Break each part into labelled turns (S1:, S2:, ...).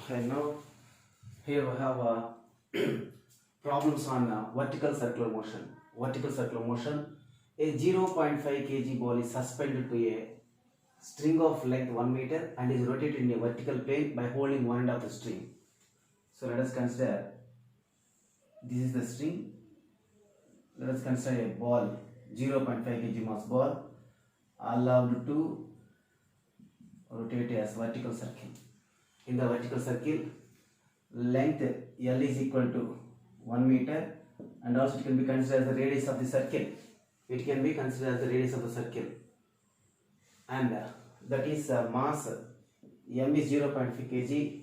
S1: And now here we have problems on vertical circular motion. Vertical circular motion. A 0.5 kg ball is suspended to a string of length 1 meter and is rotated in a vertical plane by holding one end of the string. So let us consider this is the string. Let us consider a ball 0.5 kg mass ball allowed to rotate as vertical circle. In the vertical circle, length L is equal to 1 meter, and also it can be considered as the radius of the circle. It can be considered as the radius of the circle, and that is mass M is 0.5 kg,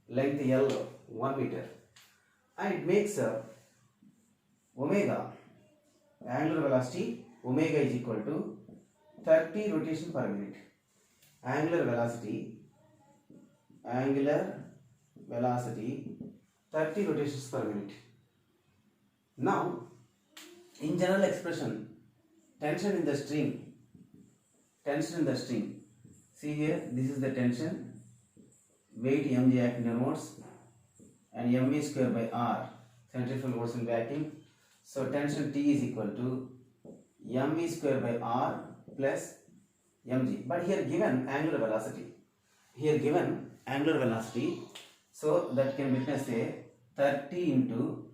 S1: length L 1 meter, and it makes omega, angular velocity omega is equal to 30 rotation per minute. Angular velocity 30 rotations per minute. Now, in general expression, tension in the string. See here, this is the tension, weight mg acting downwards, and mv square by r, centrifugal force in vacuum. So tension T is equal to mv square by r plus mg. But here given angular velocity. So that can be written as a 30 into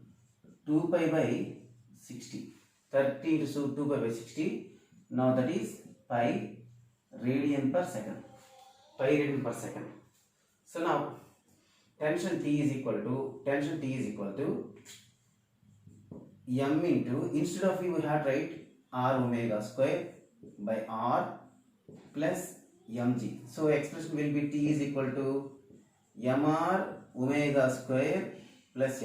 S1: 2 pi by 60. 30 into 2 pi by 60. Now that is pi radian per second. So now tension T is equal to m into, instead of we have to write r omega square by r plus mg. So expression will be T is equal to mr omega square plus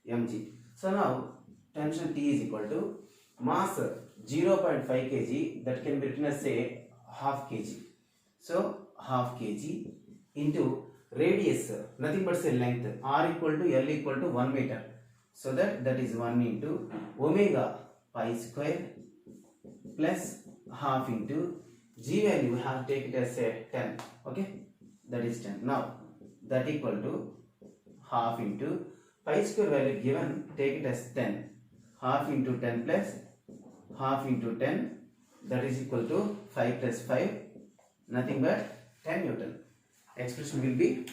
S1: mg. So now tension T is equal to mass 0.5 kg, that can be written as say half kg. So half kg into radius, nothing but say length, r equal to L equal to 1 meter. So that is 1 into omega pi square plus half into g value, we have to take it as say 10. Okay, that is 10. Now that equal to half into pi square value given, take it as 10. Half into 10 plus half into 10, that is equal to 5 plus 5, nothing but 10 Newton. Expression will be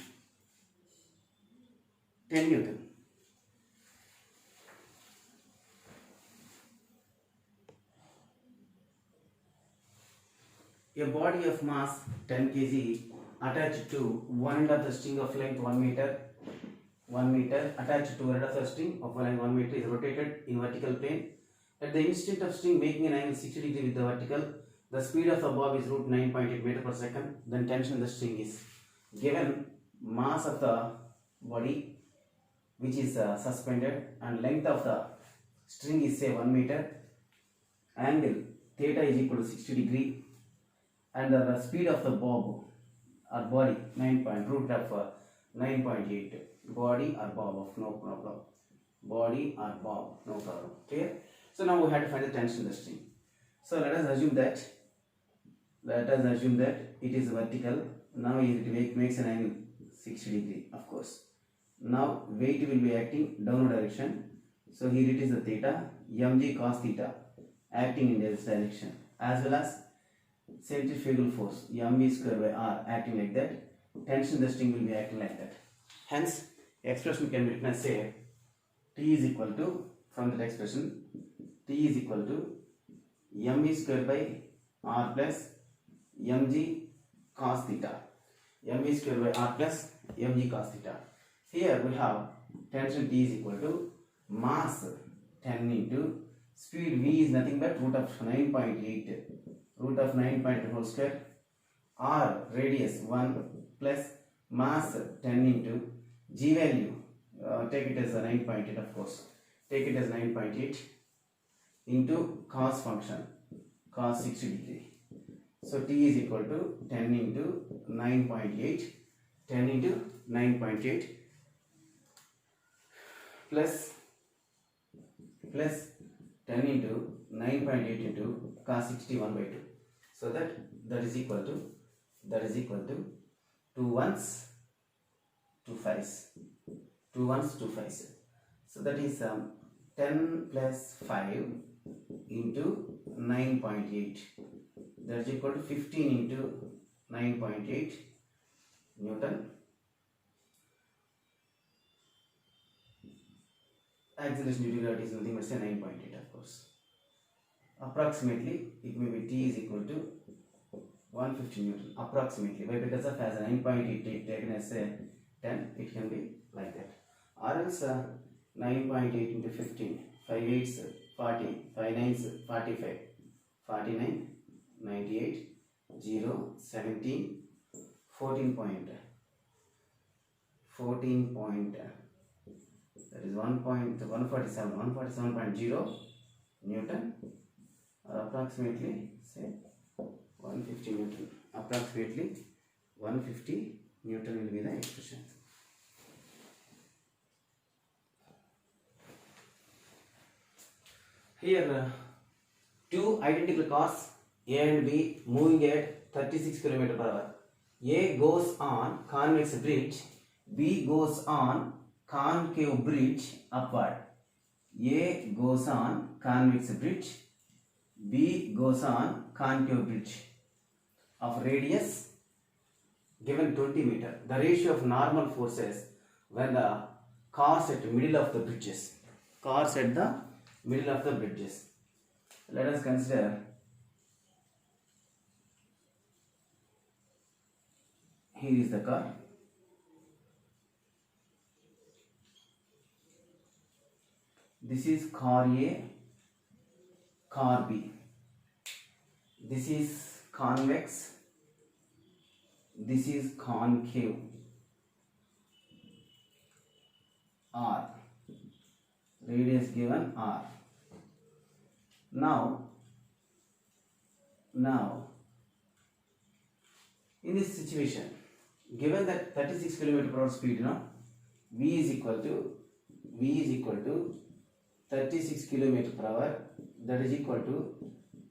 S1: 10 Newton. A body of mass 10 kg attached to one end of the string of length 1 meter attached to one end of the string of length 1 meter is rotated in vertical plane. At the instant of string making an angle 60 degree with the vertical, the speed of the bob is root 9.8 meter per second. Then tension in the string is given. Mass of the body which is suspended, and length of the string is say 1 meter. Angle theta is equal to 60 degree, and the speed of the bob or body 9 point root of 9.8. Body or bob of no problem. Clear? So now we have to find the tension in the string. So let us assume that it is vertical. Now it makes an angle 60 degree, of course. Now weight will be acting downward direction. So here it is the theta, mg cos theta acting in this direction, as well as centrifugal force mv square by r acting like that. Tension in the string will be acting like that. Hence expression can be written as say T is equal to, from that expression, T is equal to mv square by r plus mg cos theta. mv square by r plus mg cos theta. Here we have tension T is equal to mass 10 into speed v is nothing but root of 9.8 whole square, r radius 1 plus mass 10 into g value, take it as a 9.8, of course, take it as 9.8 into cos function, cos 60 degree. So T is equal to 10 into 9.8 plus 10 into 9.8 into cos 61 by 2. So that is equal to 2 ones, 2 fives, 2 ones, 2 fives. So that is 10 plus 5 into 9.8. That is equal to 15 into 9.8 Newton. Acceleration due to gravity is nothing but say 9.8, of course. Approximately it may be T is equal to 150 Newton. Approximately. Why? Because of as 9.8 taken as a 10, it can be like that. Or else 9.8 into 15. 5 8s 40. 5 9s 45. 49. 98. 0. 17. 14 point. That is 147.0 Newton, or approximately say 150 Newton. Approximately 150 Newton will be the expression. Here two identical cars A and B moving at 36 km per hour. A goes on convex bridge, B goes on concave bridge upward. A goes on convex bridge, B goes on concave bridge of radius given 20 meter. The ratio of normal forces when the cars at the middle of the bridges. Cars at the middle of the bridges. Let us consider here is the car. This is car A, car B. This is convex, this is concave. R, radius given R. Now in this situation, given that 36 km per hour speed, V is equal to 36 km per hour, that is equal to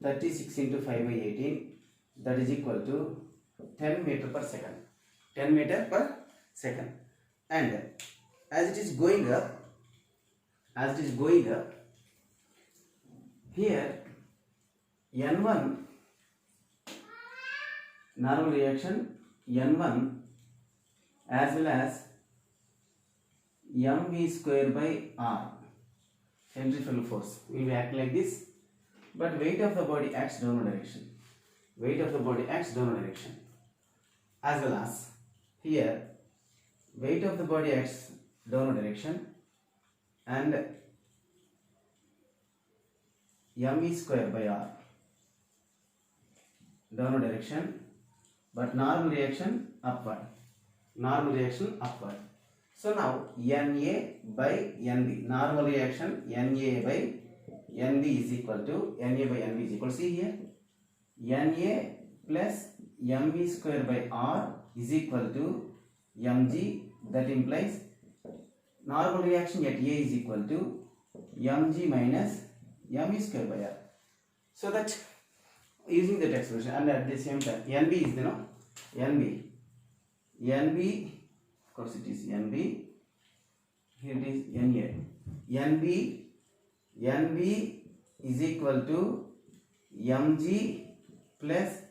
S1: 36 into 5 by 18, that is equal to 10 meter per second. 10 meter per second. And as it is going up, here N1 normal reaction, N1 as well as mv square by r, centrifugal force, will act like this, but weight of the body acts downward direction. Weight of the body acts downward direction. As well as here weight of the body acts downward direction, and mv square by r downward direction, but normal reaction upward. So now Na by Nb, normal reaction Na by Nb is equal to see here, Na plus mv square by r is equal to mg. That implies normal reaction at A is equal to mg minus mv square by r. So that using that expression, and at the same time Nb is Nb, of course it is Nb, here it is Na. Nb is equal to mg plus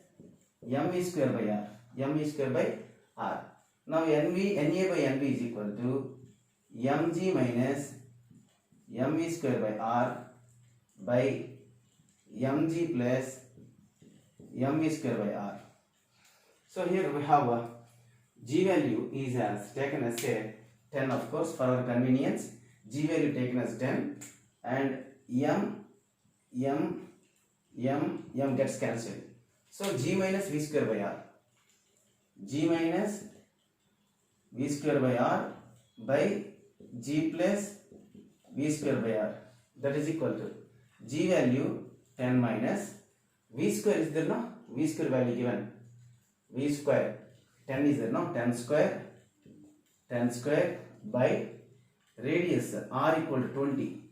S1: mv square by r. Now Na by Nb is equal to mg minus mv square by r by mg plus mv square by r. So here we have a G value is as taken as say 10, of course, for our convenience. G value taken as 10, and m gets cancelled. So G minus v square by r, by G plus v square by r, that is equal to G value 10 minus v square is there, no? V square value given, v square 10 is there, no? 10 square by radius r equal to 20.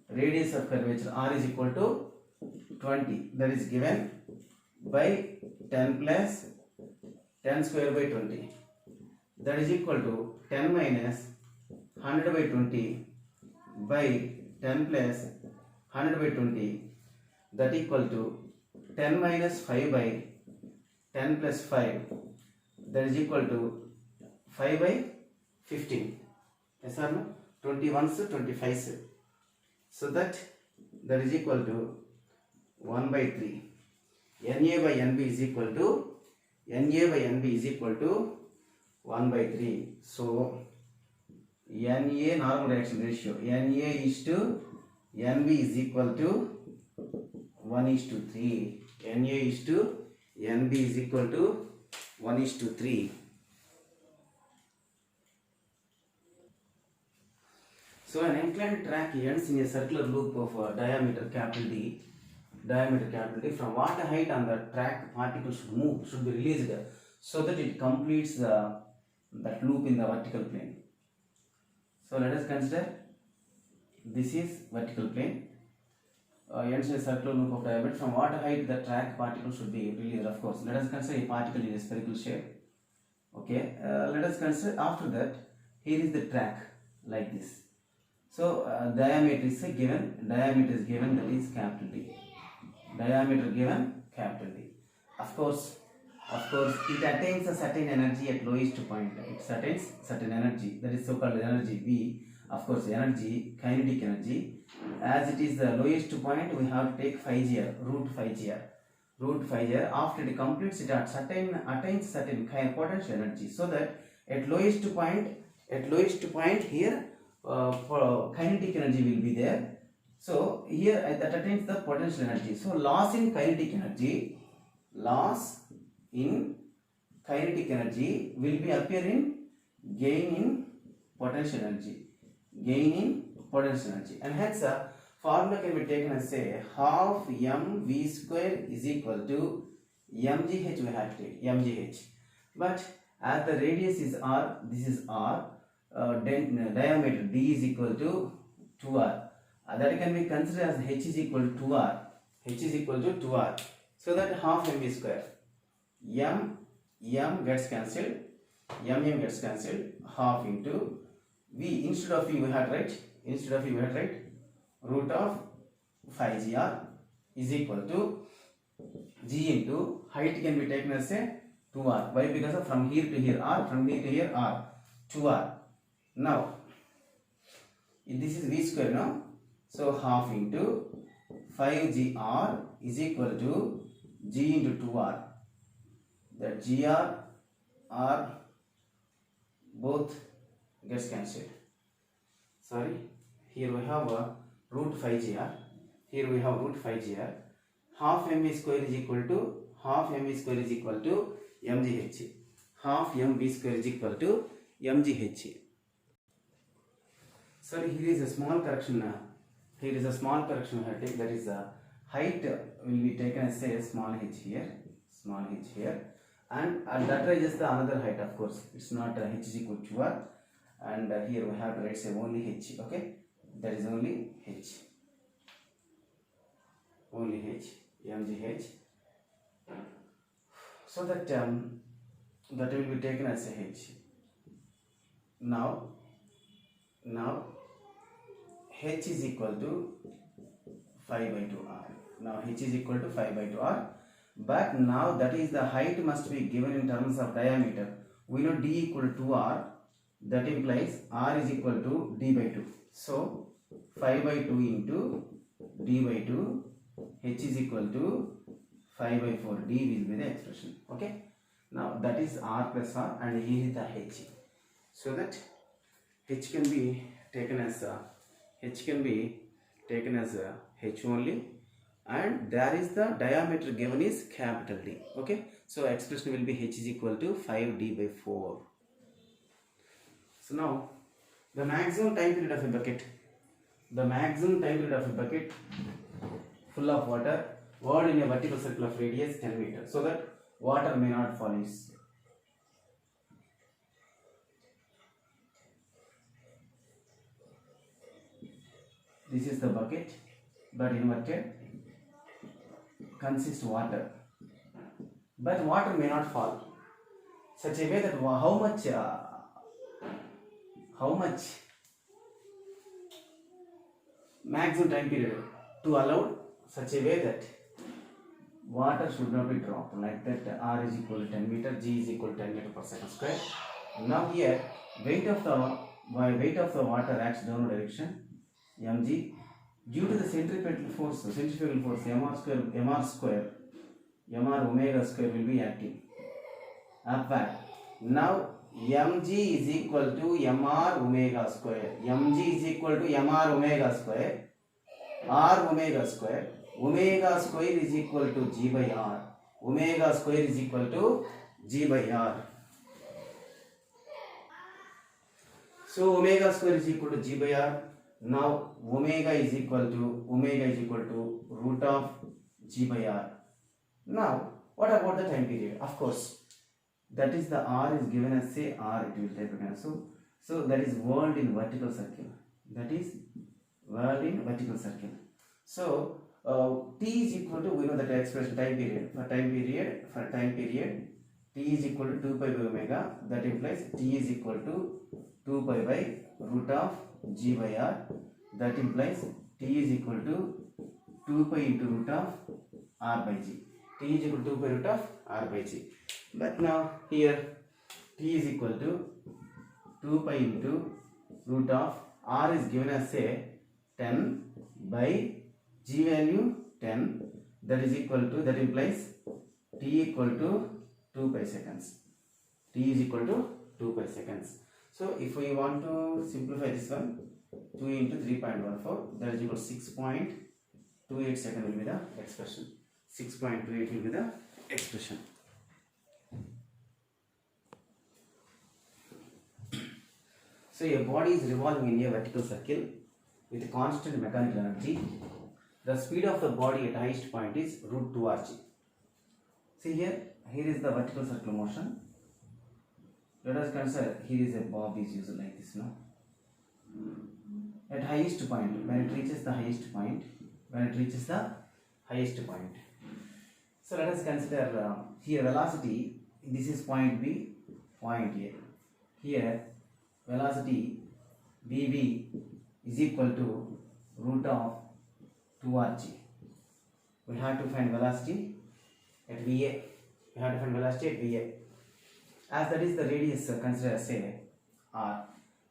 S1: Radius of curvature r is equal to 20. That is given by 10 plus 10 square by 20. that is equal to 10 minus 100 by 20 by 10 plus 100 by 20, that equal to 10 minus 5 by 10 plus 5, that is equal to 5 by 15. Yes or no? 21s, 25s. So that is equal to 1 by 3. Na by Nb is equal to 1 by 3. So Na normal reaction ratio, Na is to Nb is equal to 1 is to 3. Na is to Nb is equal to 1 is to 3. So an inclined track ends in a circular loop of diameter capital D. From what height on the track particles should be released so that it completes that loop in the vertical plane. So let us consider this is vertical plane. Ends in a circular loop of diameter. From what height the track particle should be released? Of course, let us consider a particle in a spherical shape. Okay, let us consider after that. Here is the track like this. So diameter is given. Diameter is given, that is capital D. Diameter given capital D. Of course, it attains a certain energy at lowest point. It attains certain energy, that is so-called energy V. Of course, energy, kinetic energy. As it is the lowest point, we have to take 5 g, root 5 g. After it completes, it attains certain potential energy. So that at lowest point here, kinetic energy will be there. So here that attains the potential energy. So loss in kinetic energy will be appear in gain in potential energy. And hence formula can be taken as say half mv square is equal to mgh. We have to take mgh, but as the radius is r, this is r, diameter d is equal to 2r. That can be considered as h is equal to 2r. So that half mv square, m gets cancelled, gets cancelled, half into v. Instead of v we had write root of 5gr is equal to g into height can be taken as a 2r. Why? Because of from here to here r, from here to here r, 2r. Now this is v square now. So half into 5gr is equal to g into 2r. That gr r both gets cancelled. Sorry, here we have root 5gr. Half mv square is equal to mgh. Half mv square is equal to mgh. Sorry, here is a small correction. We have taken, that is height will be taken as say small h here, and that raises the another height. Of course, it's not h is equal to r, and here we have to write say only h. Okay, that is only h, mgh. So that that will be taken as a h. Now h is equal to 5 by 2r. But now that is the height must be given in terms of diameter. We know d equal to r. That implies r is equal to d by 2. So 5 by 2 into d by 2, h is equal to 5 by 4. D will be the expression. Okay. Now that is r plus r, and here is the h. So that h can be taken as h only, and there is the diameter given is capital D. Okay, so expression will be h is equal to 5d by 4. So now the maximum time period of a bucket, full of water, poured in a vertical circle of radius 10 meters, so that water may not fall in. This is the bucket, but inverted, consists water, but water may not fall. Such a way that how much how much maximum time period to allow such a way that water should not be dropped, like that R is equal to 10 meter, G is equal to 10 meter per second square. Now here weight of the water acts downward direction, mg, due to the centripetal force mr omega square will be acting upward. Now mg is equal to mr omega square, mg is equal to mr omega square, r omega square, omega square is equal to g by r, omega square is equal to g by r. So omega square is equal to g by r. Now omega is equal to root of g by r. Now what about the time period? Of course, that is the r is given as say r, it will take again. So that is world in vertical circle. That is world in vertical circle. So t is equal to, we know that expression time period. For time period, t is equal to 2 pi by omega. That implies t is equal to 2 pi by root of g by r. That implies t is equal to 2 pi into root of r by g. T is equal to 2 pi root of r by g. But now here t is equal to 2 pi into root of r is given as say 10 by g value 10. That is equal to, that implies t equal to 2 pi seconds. T is equal to 2 pi seconds. So if we want to simplify this one, 2 into 3.14, that is equal to 6.28 second will be the expression. 6.28 will be the expression. So a body is revolving in a vertical circle with a constant mechanical energy. The speed of the body at highest point is root 2rg. See here is the vertical circular motion. Let us consider here is a bob is used like this now. At highest point, when it reaches the highest point, So let us consider here velocity. This is point B, point A. Here velocity Vv is equal to root of 2rg. We have to find velocity at VA. As that is the radius considered as say r.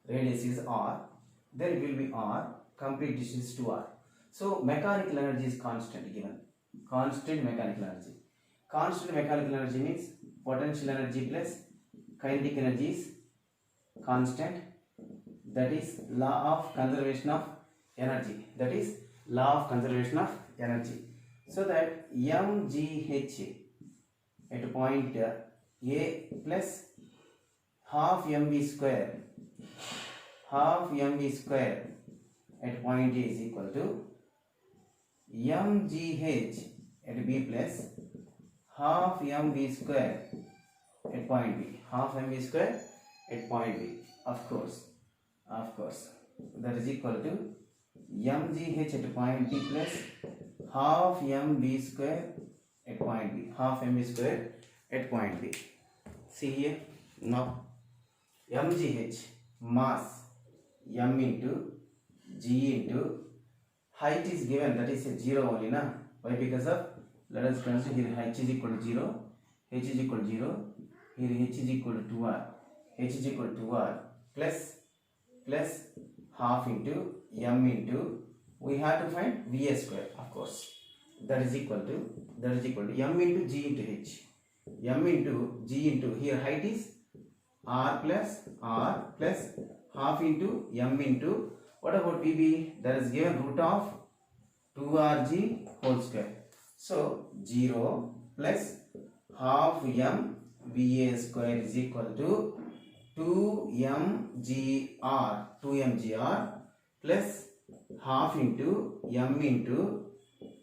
S1: Radius is r. Then it will be r. Complete distance to r. So mechanical energy is constant given. Constant mechanical energy. Constant mechanical energy means potential energy plus kinetic energy is constant. That is law of conservation of energy. So that mgh at point A plus half mv square at point A is equal to mgh at B plus half mv square at point B. Of course, that is equal to mgh at point B plus half mv square at point B. See here now mgh mass m into g into height is given, that is a 0 only na. Why? Because of, let us consider here h is equal to 0, h is equal to 0, here h is equal to 2r, plus half into m into, we have to find v square, of course. That is equal to m into g into h. M into g into, here height is r plus half into m into, what about Vb? That is given root of 2rg whole square. So 0 plus half m Va square is equal to 2mgr plus half into m into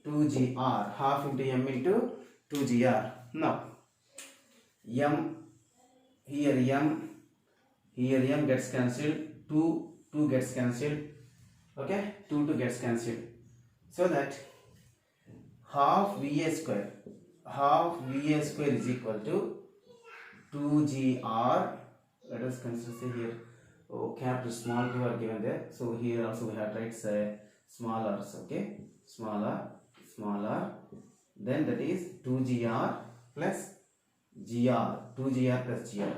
S1: 2gr, half into m into 2gr. Now m gets cancelled, 2 gets cancelled, okay, 2 gets cancelled, so that half Va square is equal to 2gr. Let us consider say here capital small q are given there. So here also we have to write small r's, okay, small r, then that is 2gr plus gr, 2gr plus gr.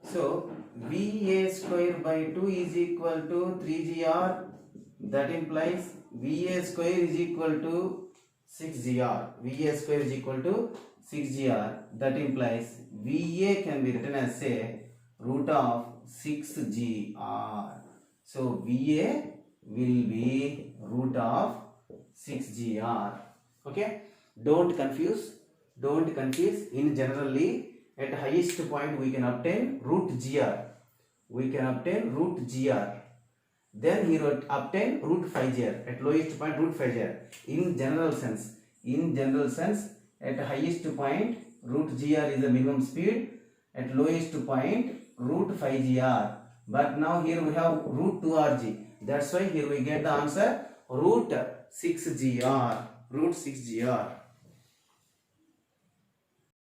S1: So va square by 2 is equal to 3gr, that implies va square is equal to 6gr, va square is equal to 6gr, that implies va can be written as say root of 6gr. So va will be root of 6gr. Okay, don't confuse. In generally at highest point we can obtain root gr, then here obtain root 5gr, at lowest point root 5gr. In general sense at highest point root gr is the minimum speed, at lowest point root 5gr, but now here we have root 2rg, that's why here we get the answer root 6gr.